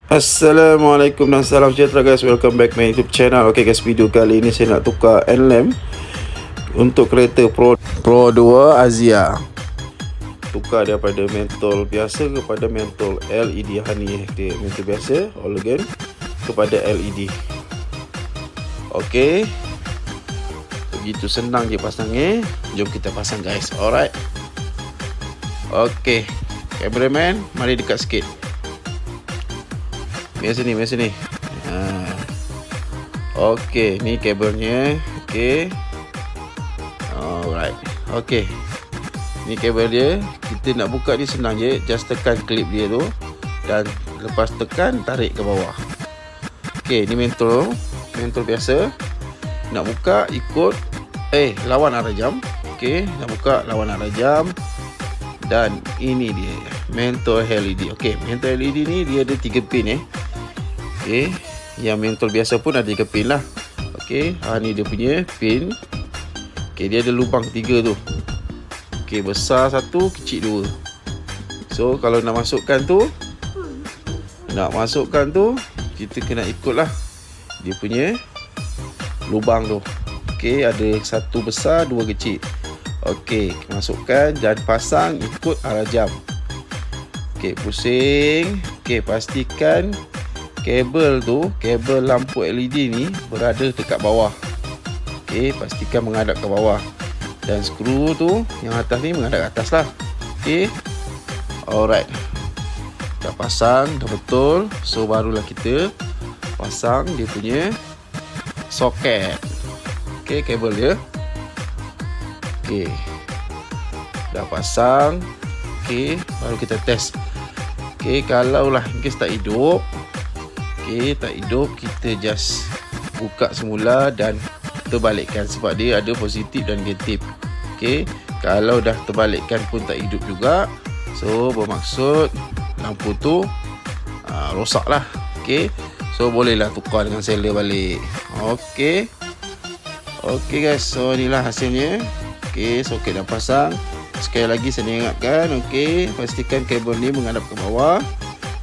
Assalamualaikum dan salam sejahtera guys, welcome back my YouTube channel. Okay guys, video kali ini saya nak tukar end lamp untuk kereta Pro 2 Azia. Tukar daripada mentol biasa kepada mentol LED Honey. Okay, mentol biasa halogen kepada LED. Okay, begitu senang je pasangnya. Jom kita pasang guys. Alright. Okay, cameraman mari dekat sikit. Mari sini. Okey, ni kabelnya. Okey. Alright. Okey. Ni kabel dia. Kita nak buka ni senang je. Just tekan klip dia tu dan lepas tekan tarik ke bawah. Okey, ni mentol biasa. Nak buka ikut lawan arah jam. Okey, nak buka lawan arah jam. Dan ini dia mentol LED. Okey, mentol LED ni dia ada 3 pin Okey, yang mentol biasa pun ada 3 pin lah. Okey, ni dia punya pin. Okey, dia ada lubang 3 tu. Okey, besar 1, kecil 2. So kalau nak masukkan tu, kita kena ikutlah dia punya lubang tu. Okey, ada 1 besar, 2 kecil. Okey, masukkan dan pasang ikut arah jam. Okey, pusing. Okey, pastikan kabel lampu LED ni berada dekat bawah. Okey, pastikan menghadap ke bawah. Dan skru tu yang atas ni menghadap ke atas lah. Okey. Alright. Dah pasang, dah betul. So barulah kita pasang dia punya soket. Okey, kabel dia. Okey. Dah pasang. Okey, baru kita test. Okey, kalau lah in case tak hidup, kita just buka semula dan terbalikkan sebab dia ada positif dan negatif. Okey, kalau dah terbalikkan pun tak hidup juga, so bermaksud lampu tu rosak lah. Okey, so bolehlah tukar dengan seller balik. Okey guys, so inilah hasilnya. Okey, soket dah pasang. Sekali lagi saya ingatkan, okey, pastikan kabel ni menghadap ke bawah.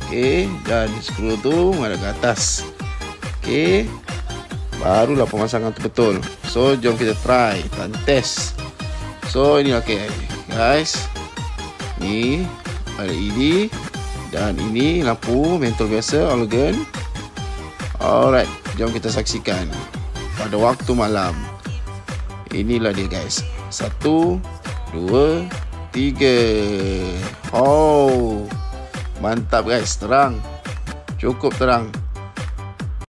Okey, dan skru tu menghadap ke atas. Okey, barulah pemasangan tu betul. So jom kita try dan test. So ini okey guys, ni LED dan ini lampu mentol biasa halogen. Alright, jom kita saksikan pada waktu malam. Inilah dia guys. 1, 2, 3. Oh, mantap guys, terang, cukup terang.